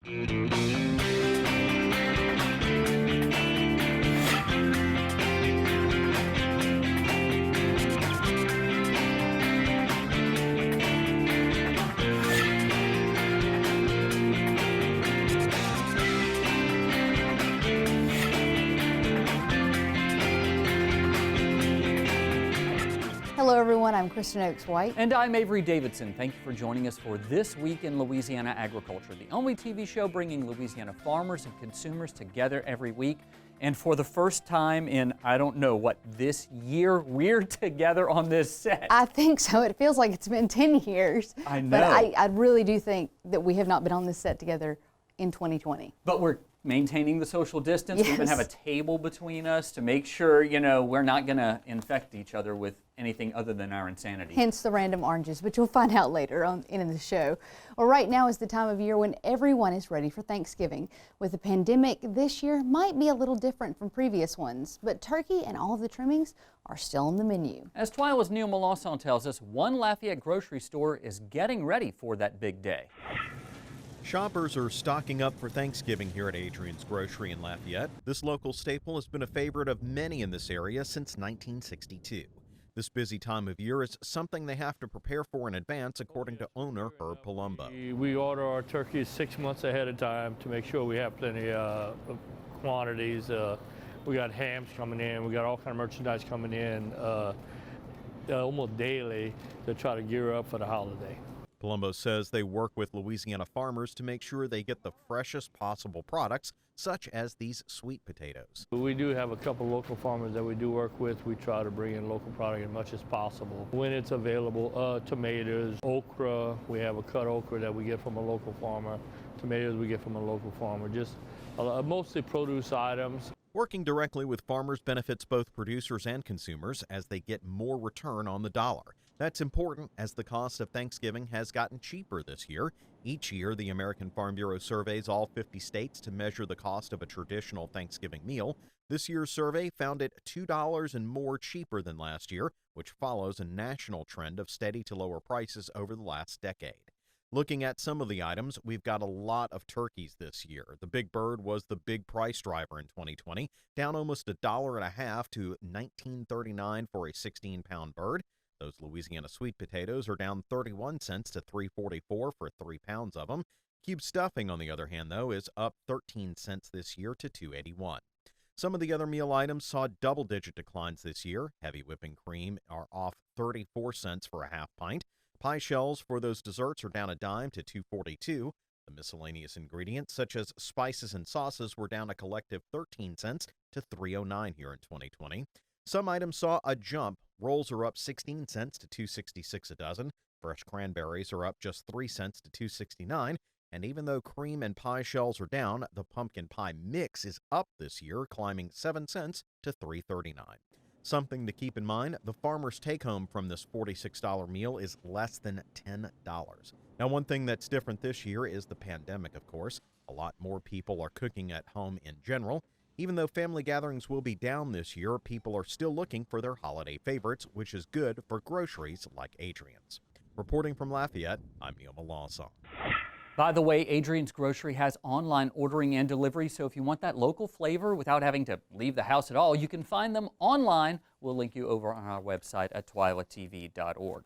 Hello everyone, I'm Kristen Oaks White. And I'm Avery Davidson. Thank you for joining us for This Week in Louisiana Agriculture, the only TV show bringing Louisiana farmers and consumers together every week. And for the first time in, I don't know what, this year, we're together on this set. I think so. It feels like it's been 10 years. I know. But I really do think that we have not been on this set together in 2020. But we're maintaining the social distance. Yes. We even have a table between us to make sure, we're not going to infect each other with anything other than our insanity. Hence the random oranges, but you'll find out later on in the show. Well, right now is the time of year when everyone is ready for Thanksgiving. With the pandemic, this year might be a little different from previous ones, but turkey and all of the trimmings are still on the menu. As TWILA's Neil Melancon tells us, one Lafayette grocery store is getting ready for that big day. Shoppers are stocking up for Thanksgiving here at Adrian's Grocery in Lafayette. This local staple has been a favorite of many in this area since 1962. This busy time of year is something they have to prepare for in advance, according to owner Herb Palumbo. We order our turkeys 6 months ahead of time to make sure we have plenty of quantities. We got hams coming in, we got all kind of merchandise coming in almost daily to try to gear up for the holiday. Palumbo says they work with Louisiana farmers to make sure they get the freshest possible products, such as these sweet potatoes. We do have a couple local farmers that we do work with. We try to bring in local product as much as possible. When it's available, tomatoes, okra, we have a cut okra that we get from a local farmer. Tomatoes we get from a local farmer, just mostly produce items. Working directly with farmers benefits both producers and consumers as they get more return on the dollar. That's important as the cost of Thanksgiving has gotten cheaper this year. Each year, the American Farm Bureau surveys all 50 states to measure the cost of a traditional Thanksgiving meal. This year's survey found it $2 and more cheaper than last year, which follows a national trend of steady to lower prices over the last decade. Looking at some of the items, we've got a lot of turkeys this year. The big bird was the big price driver in 2020, down almost $1.50 to $19.39 for a 16-pound bird. Those Louisiana sweet potatoes are down 31 cents to $3.44 for 3 pounds of them. Cube stuffing, on the other hand, though, is up 13 cents this year to $2.81. Some of the other meal items saw double-digit declines this year. Heavy whipping cream are off 34 cents for a half pint. Pie shells for those desserts are down a dime to $2.42. The miscellaneous ingredients, such as spices and sauces, were down a collective 13 cents to $3.09 here in 2020. Some items saw a jump. Rolls are up 16 cents to $2.66 a dozen. Fresh cranberries are up just 3 cents to $2.69. And even though cream and pie shells are down, the pumpkin pie mix is up this year, climbing 7 cents to $3.39. Something to keep in mind, the farmer's take-home from this $46 meal is less than $10. Now, one thing that's different this year is the pandemic, of course. A lot more people are cooking at home in general. Even though family gatherings will be down this year, people are still looking for their holiday favorites, which is good for groceries like Adrian's. Reporting from Lafayette, I'm Neil Melancon. By the way, Adrian's Grocery has online ordering and delivery, so if you want that local flavor without having to leave the house at all, you can find them online. We'll link you over on our website at twilatv.org.